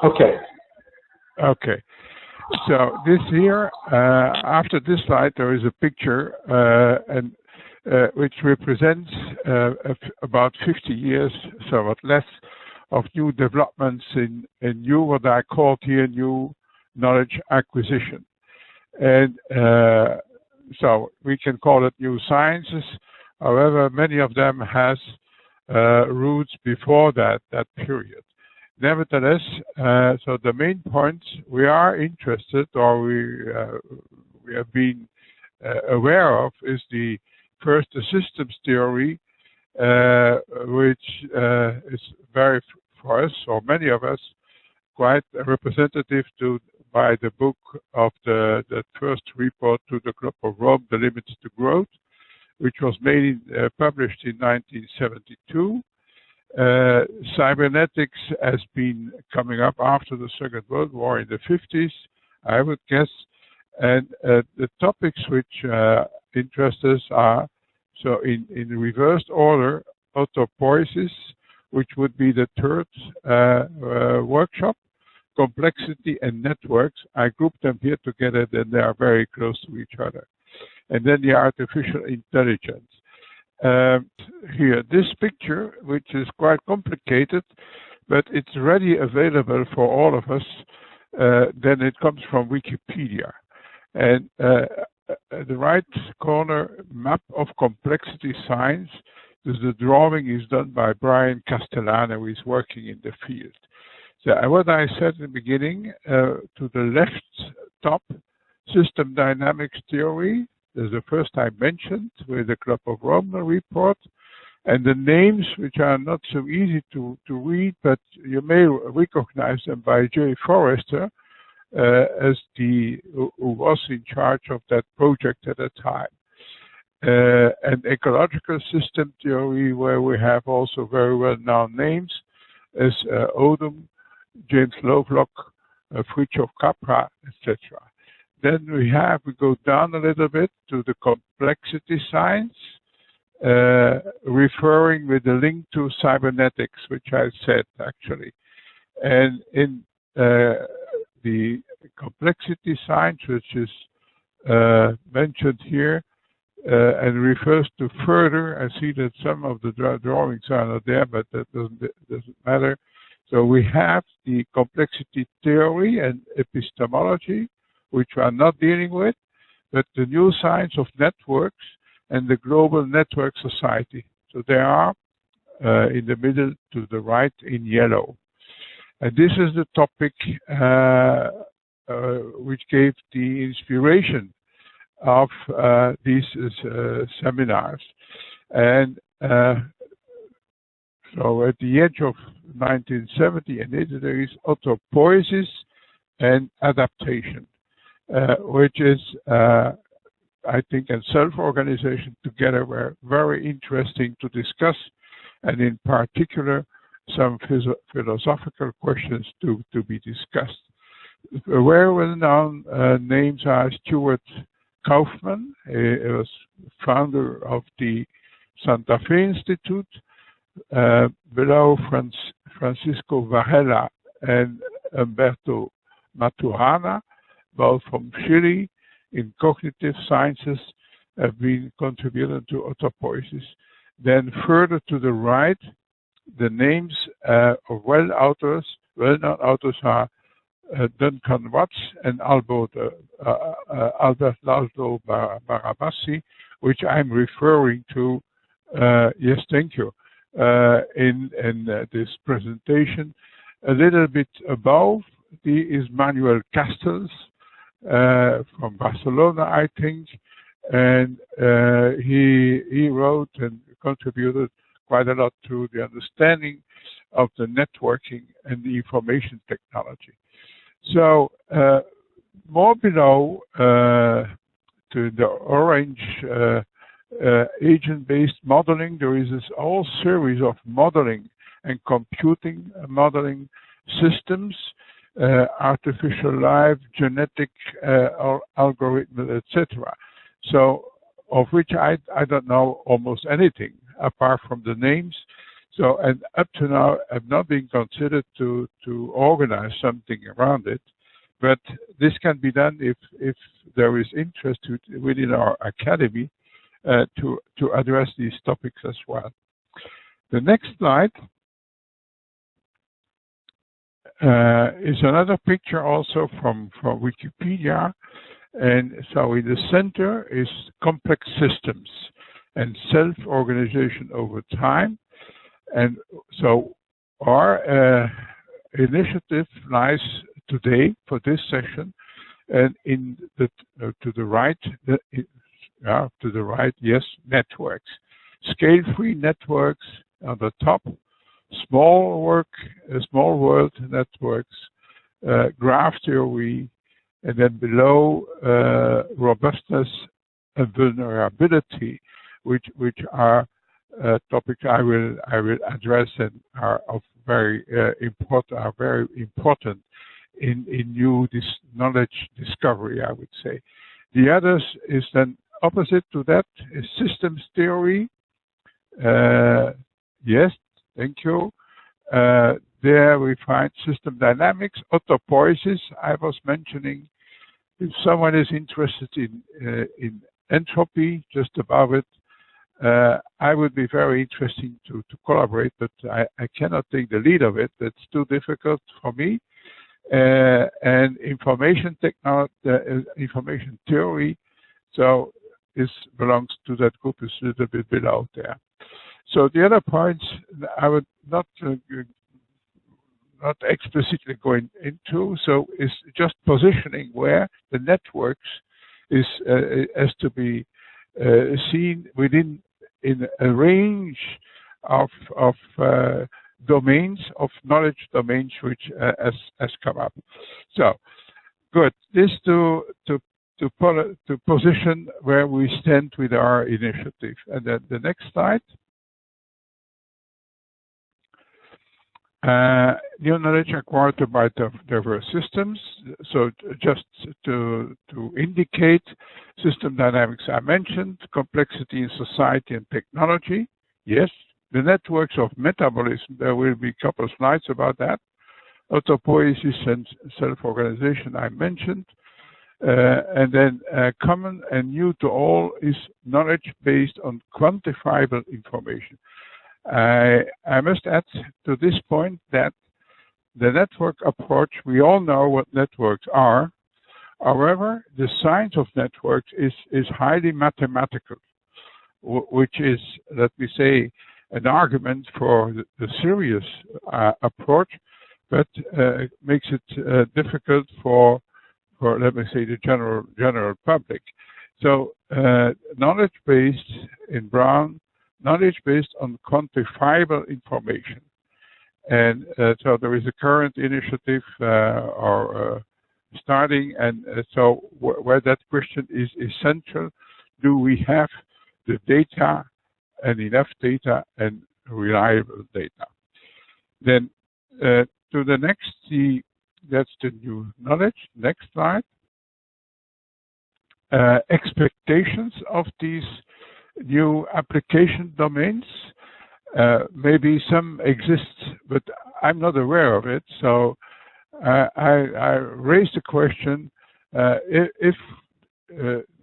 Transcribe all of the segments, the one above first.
Okay. Okay. So this here, after this slide, there is a picture which represents about 50 years, somewhat less, of new developments in new, what I called here, new knowledge acquisition. And so we can call it new sciences. However, many of them has roots before that period. Nevertheless, so the main point we are interested, or we have been aware of, is the first systems theory, which is very, for us, or many of us, quite representative by the book of the first report to the Club of Rome, The Limits to Growth, which was published in 1972. Cybernetics has been coming up after the Second World War in the 50s, I would guess. And the topics which interest us are, so in reversed order, autopoiesis, which would be the third workshop, complexity and networks. I grouped them here together, then they are very close to each other. And then the artificial intelligence. Here, this picture, which is quite complicated, but it's readily available for all of us, then it comes from Wikipedia. And the right corner, map of complexity science, the drawing is done by Brian Castellano, who is working in the field. So what I said in the beginning, to the left top, system dynamics theory, is the first I mentioned with the Club of Rome report, and the names, which are not so easy to read, but you may recognize them by J. Forrester, as who was in charge of that project at the time. And ecological system theory, where we have also very well-known names, as Odum, James Lovelock, Fritjof Capra, etc. Then we go down a little bit to the complexity science, referring with the link to cybernetics, which I said actually. And in the complexity science, which is mentioned here, and refers to further, I see that some of the drawings are not there, but that doesn't matter. So we have the complexity theory and epistemology, which we are not dealing with, but the new science of networks and the global network society. So they are in the middle to the right in yellow. And this is the topic which gave the inspiration of these seminars. And so at the edge of 1970 and 80, there is autopoiesis and adaptation, which is, I think, and self-organization together were very interesting to discuss, and in particular, some philosophical questions to be discussed. Very well-known names are Stuart Kaufman, he was founder of the Santa Fe Institute, below Francisco Varela and Humberto Maturana, both from Chile, in cognitive sciences, have been contributed to autopoiesis. Then further to the right, the names of well-known authors are Duncan Watts and Albert Laszlo Barabasi, which I'm referring to, yes, thank you, in this presentation. A little bit above is Manuel Castells from Barcelona, I think, and he wrote and contributed quite a lot to the understanding of the networking and the information technology. So more below to the orange agent-based modeling, there is this whole series of modeling and computing modeling systems, artificial life, genetic algorithm, etc. So of which I don't know almost anything apart from the names. So, and up to now, I've not been considered to organize something around it, but this can be done if there is interest within our academy to address these topics as well. The next slide is another picture also from Wikipedia. And so in the center is complex systems and self-organization over time. And so our initiative lies today for this session and in the to the right, yes, networks, scale-free networks on the top, small world networks, graph theory, and then below robustness and vulnerability, which are topics I will address and are very important in new knowledge discovery, I would say. The others is then opposite to that is systems theory. Yes, thank you. There we find system dynamics, autopoiesis. I was mentioning. If someone is interested in entropy, just above it, I would be very interested to collaborate, but I cannot take the lead of it. It's too difficult for me. And information technology, information theory, so this belongs to that group, is a little bit below there. So the other points I would not explicitly going into, so it's just positioning where the networks is has to be seen within in a range of domains, of knowledge domains, which has come up. So good. This to position where we stand with our initiative. And then the next slide. New knowledge acquired by diverse systems. So just to indicate system dynamics I mentioned, complexity in society and technology. Yes, the networks of metabolism, there will be a couple of slides about that. Autopoiesis and self-organization I mentioned. And then common and new to all is knowledge based on quantifiable information. I must add to this point that the network approach, we all know what networks are. However, the science of networks is highly mathematical, which is, let me say, an argument for the serious approach, but makes it difficult for, let me say, the general public. So knowledge-based in brown, knowledge based on quantifiable information. And so there is a current initiative starting, and so where that question is essential, do we have the data and enough data and reliable data? Then to the next, that's the new knowledge. Next slide. Expectations of these new application domains. Maybe some exist, but I'm not aware of it. So I raised the question, if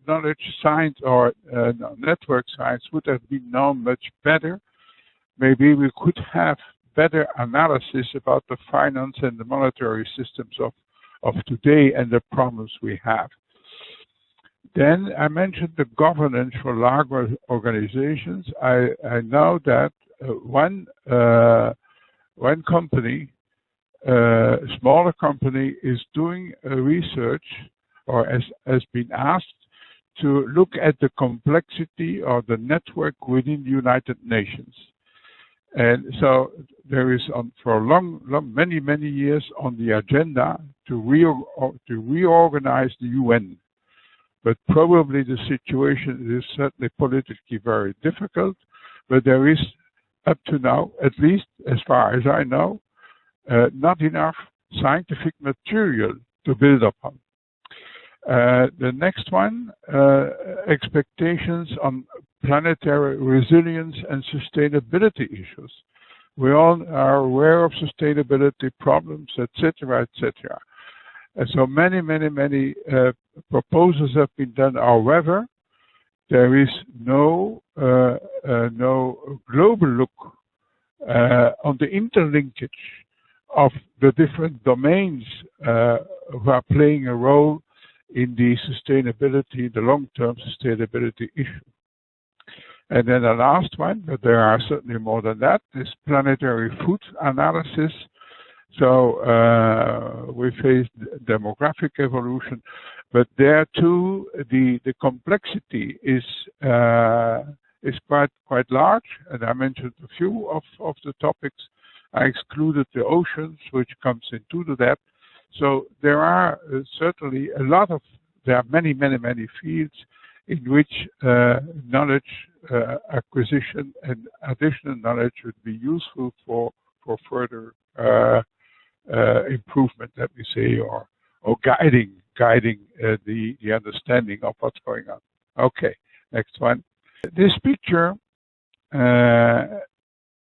knowledge science or network science would have been known much better, maybe we could have better analysis about the finance and the monetary systems of today and the problems we have. Then I mentioned the governance for large organizations. I know that one company, smaller company, is doing a research, or has been asked to look at the complexity of the network within the United Nations. And so there is for many years on the agenda to reorganize the UN. But probably the situation is certainly politically very difficult, but there is, up to now, at least as far as I know, not enough scientific material to build upon. The next one, expectations on planetary resilience and sustainability issues. we all are aware of sustainability problems, etc., etc. And so many proposals have been done. However, there is no global look on the interlinkage of the different domains who are playing a role in the sustainability, the long-term sustainability issue. And then the last one, but there are certainly more than that, is planetary food analysis. So we face demographic evolution, but there too the complexity is quite large. And I mentioned a few of the topics. I excluded the oceans, which comes into that. So there are certainly there are many fields in which knowledge acquisition and additional knowledge would be useful for further improvement, let me say, or guiding the understanding of what's going on. Okay, next one. This picture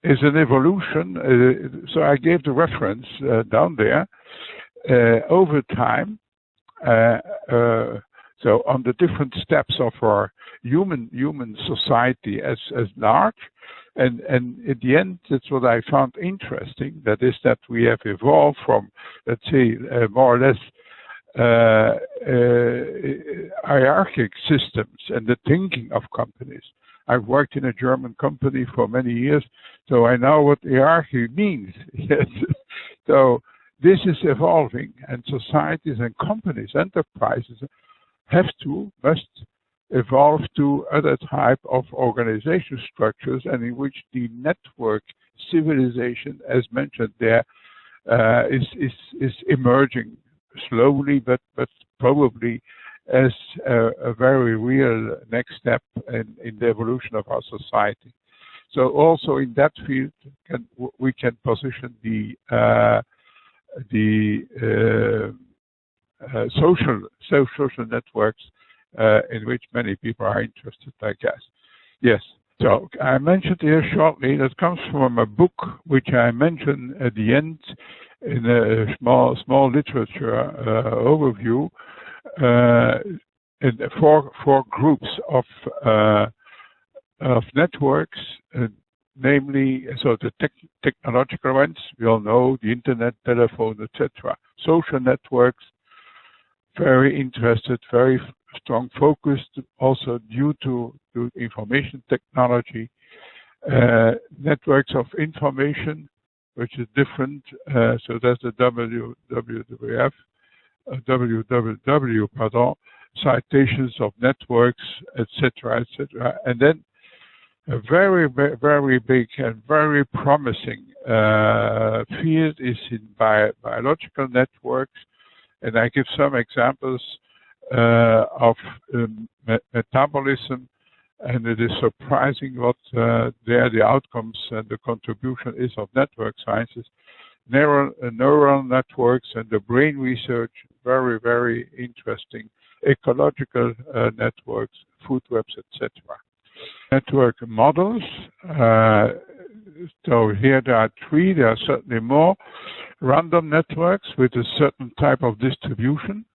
is an evolution. So I gave the reference down there over time. So on the different steps of our human society as large, and at the end, that's what I found interesting. That is that we have evolved from, let's say, more or less hierarchic systems and the thinking of companies. I've worked in a German company for many years, so I know what hierarchy means. Yes. So this is evolving, and societies and companies, enterprises, must evolve to other type of organization structures, and in which the network civilization, as mentioned there, is emerging slowly, but probably as a very real next step in the evolution of our society. So also in that field, we can position the social networks in which many people are interested, I guess. Yes. So I mentioned here shortly, that comes from a book which I mentioned at the end in a small literature overview, in four groups of networks, namely, so the technological ones, we all know, the internet, telephone, etc. Social networks, very interested, very strong focused, also due to information technology. Networks of information, which is different, so that's the WWW, citations of networks, etc., etc. And then a very big and very promising field is in biological networks, and I give some examples of metabolism, and it is surprising what the outcomes and the contribution is of network sciences. Neural networks and the brain research, very interesting. Ecological networks, food webs, etc. Network models. So here there are three, there are certainly more. Random networks with a certain type of distribution.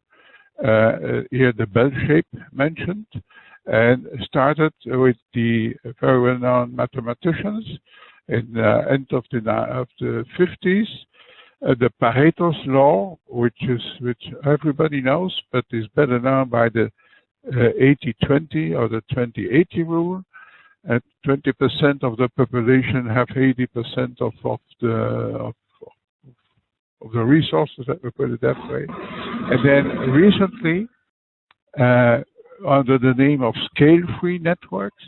Here the bell shape mentioned, and started with the very well-known mathematicians in the end of the 50s. The Pareto's law, which everybody knows, but is better known by the 80-20 or the 20-80 rule. At 20% of the population have 80% of the resources, let me put it that way. And then recently, under the name of scale-free networks,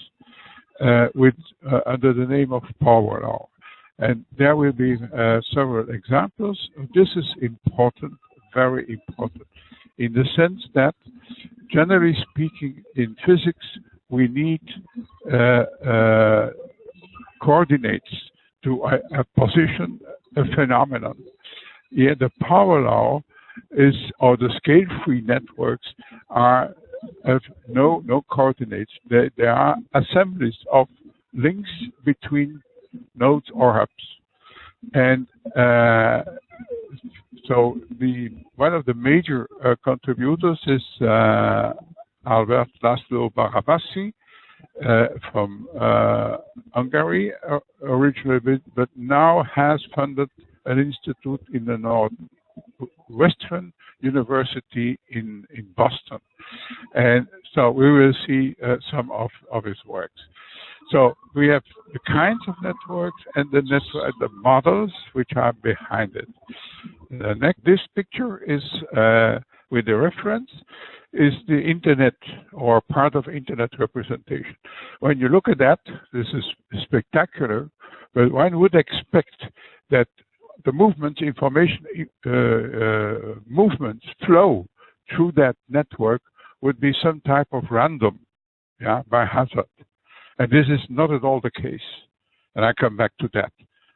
under the name of power law. And there will be several examples. This is important, very important, in the sense that, generally speaking, in physics, we need coordinates to position a phenomenon. Here, the power law is, or the scale-free networks have no coordinates. They are assemblies of links between nodes or hubs. And so one of the major contributors is Albert Laszlo Barabasi from Hungary originally, but now has funded an institute in the Northwestern University in Boston. And so we will see some of his works. So we have the kinds of networks and the models which are behind it. This picture is with the reference is the internet or part of internet representation. When you look at that, this is spectacular, but one would expect that the movements, information movements flow through that network would be some type of random, yeah, by hazard. And this is not at all the case. And I come back to that.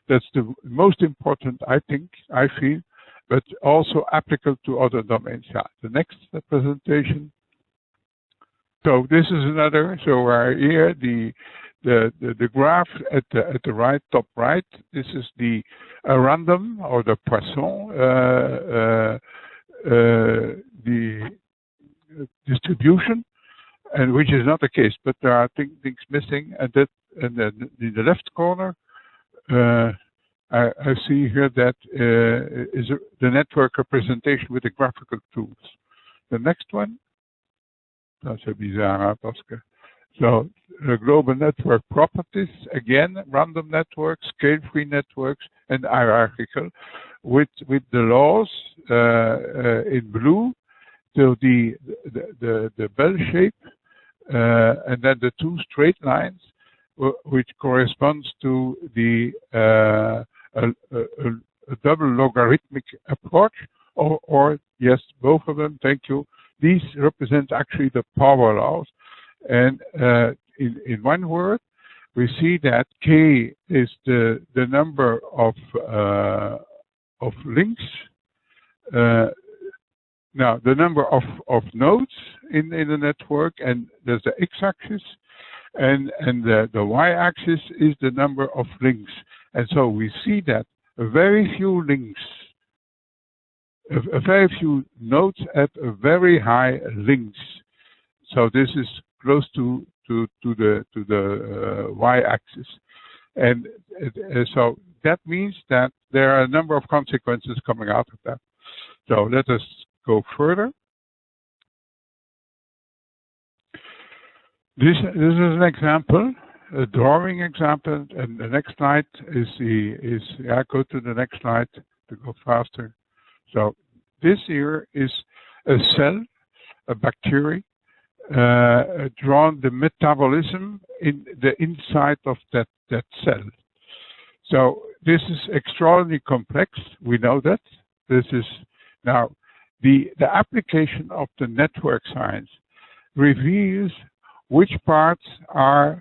That's the most important, I think, I feel, but also applicable to other domains. Yeah. The next presentation. So this is another. So here the graph at the right, top right. This is the random or the Poisson the distribution, and which is not the case. But there are things missing. And that, and then in the left corner. I see here that is the network representation with the graphical tools. The next one, that's a bizarre, so global network properties, again, random networks, scale-free networks, and hierarchical, with the laws in blue, so the bell shape, and then the two straight lines, which corresponds to the a double logarithmic approach, or yes, both of them. Thank you. These represent actually the power laws, and in one word, we see that K is the number of links. Now the number of nodes in the network, and there's the x-axis. And the y-axis is the number of links. And so we see that very few links, very few nodes have a very high links. So this is close to the y-axis. And so that means that there are a number of consequences coming out of that. So let us go further. This is an example, a drawing example, and the next slide I go to the next slide to go faster. So this here is a cell, a bacteria, drawn the metabolism in the inside of that cell. So this is extraordinarily complex. We know that. This is now the application of the network science reveals which parts are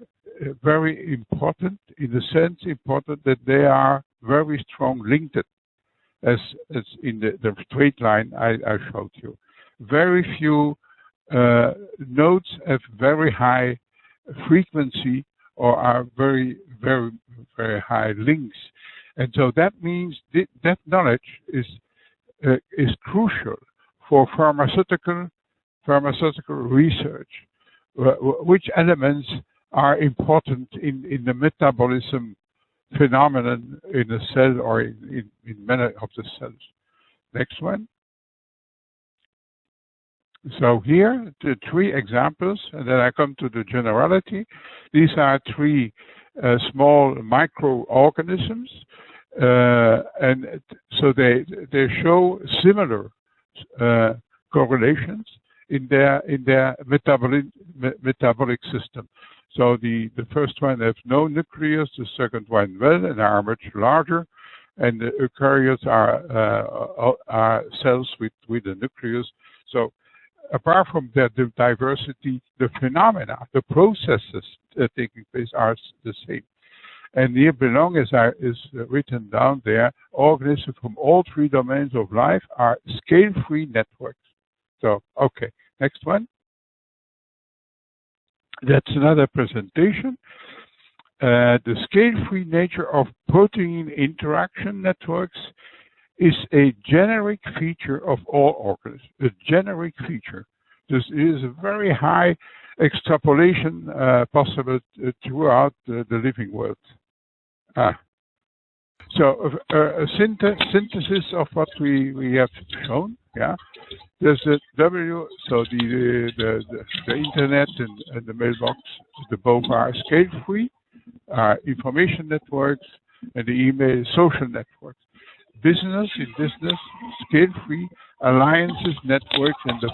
very important, in the sense important that they are very strong linked, as in the straight line I showed you. Very few nodes have very high frequency or are very, very, very high links. And so that means that knowledge is crucial for pharmaceutical research. Which elements are important in the metabolism phenomenon in a cell or in many of the cells. Next one. So here, the three examples, and then I come to the generality. These are three small microorganisms, and so they show similar correlations in their metabolic system. So the first one has no nucleus, the second one well, and are much larger, and the eukaryotes are cells with a nucleus. So apart from that, the diversity, the phenomena, the processes taking place are the same. And here below is written down there, organisms from all three domains of life are scale-free networks. So, okay, next one. That's another presentation. the scale-free nature of protein interaction networks is a generic feature of all organisms, a generic feature. This is a very high extrapolation possible throughout the living world. So a synthesis of what we have shown. Yeah, there's the W, so the internet and the mailbox, the both are scale-free, information networks, and the email social networks. Business in business, scale-free, alliances, networks, and the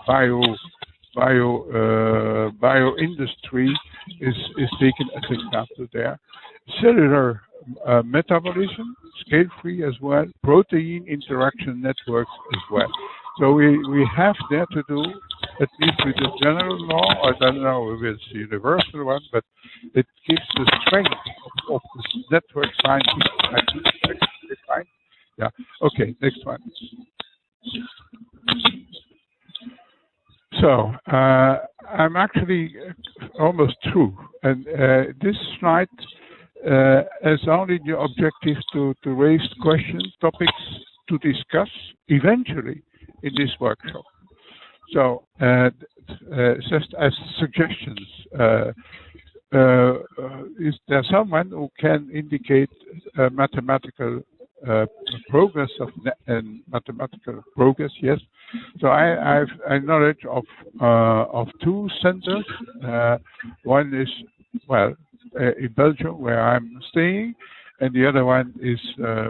bio industry is taken as example there. Cellular metabolism, scale-free as well, protein interaction networks as well. So we have there to do, at least with the general law, I don't know if it's the universal one, but it gives the strength of this network science. Yeah, okay, next one. So I'm actually almost through, and this slide has only the objective to raise questions, topics to discuss eventually in this workshop. So just as suggestions, is there someone who can indicate mathematical progress and mathematical progress? Yes. So I have a knowledge of two centers. One is in Belgium, where I'm staying, and the other one is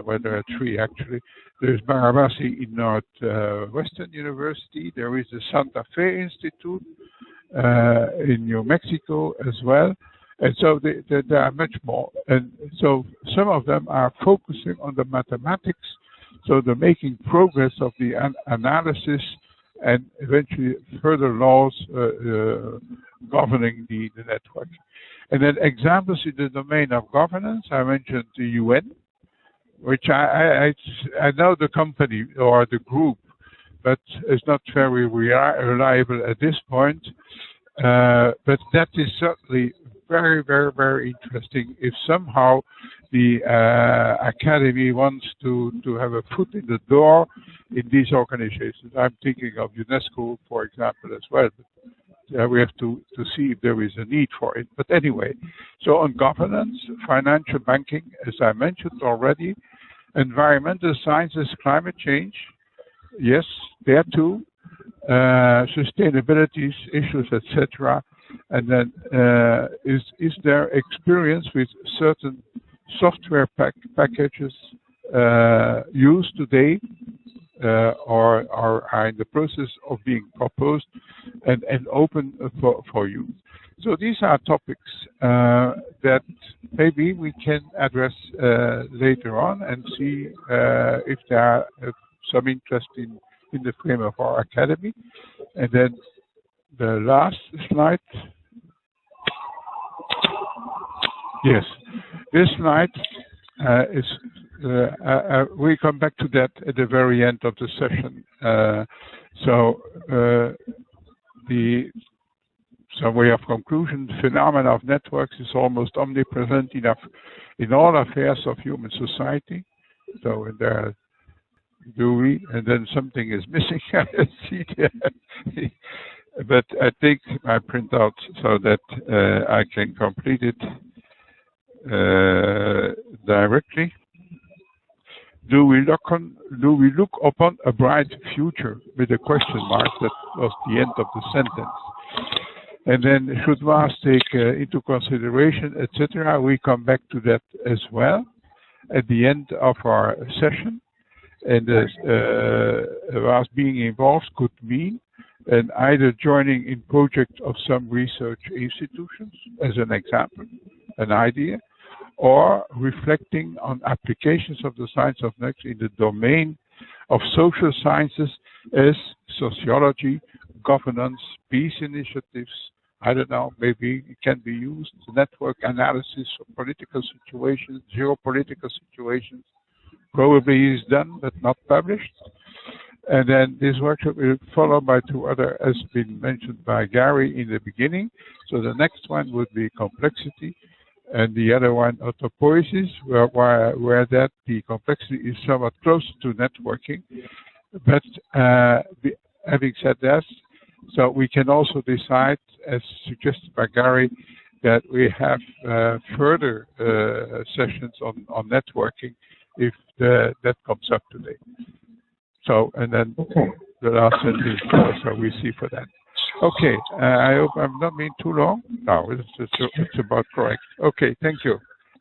well, there are three actually. There's Barabasi in Northwestern University. There is the Santa Fe Institute in New Mexico as well. And so there are much more. And so some of them are focusing on the mathematics, so they're making progress of the analysis and eventually further laws governing the network. And then examples in the domain of governance, I mentioned the UN, which I know the company or the group, but it's not very reliable at this point. But that is certainly very, very, very interesting if somehow the academy wants to have a foot in the door in these organizations. I'm thinking of UNESCO, for example, as well. But, we have to see if there is a need for it. But anyway, so on governance, financial banking, as I mentioned already, environmental sciences, climate change, yes, there too, sustainability issues, etc. And then is there experience with certain software packages used today or are in the process of being proposed and open for use? So these are topics that maybe we can address later on and see if there are some interest in the frame of our academy. And then the last slide. Yes, this slide is, we come back to that at the very end of the session. Some way of conclusion, the phenomena of networks is almost omnipresent in all affairs of human society. So there, and then something is missing. I see there. But I take my printout so that I can complete it directly. Do we look upon a bright future with a question mark? That was the end of the sentence. And then should WAAS take into consideration, etc.? We come back to that as well at the end of our session. And WAAS being involved could mean and either joining in project of some research institutions, as an example, an idea, or reflecting on applications of the science of networks in the domain of social sciences as sociology, governance, peace initiatives. I don't know, maybe it can be used, network analysis of political situations, geopolitical situations. Probably is done, but not published. And then this workshop will follow by two other, as been mentioned by Gary in the beginning. So the next one would be complexity, and the other one autopoiesis, where that the complexity is somewhat closer to networking. But having said that, so we can also decide, as suggested by Gary, that we have further sessions on networking if that comes up today. So, and then the last sentence also we see for that. Okay, I hope I'm not being too long. No, it's about correct. Okay, thank you.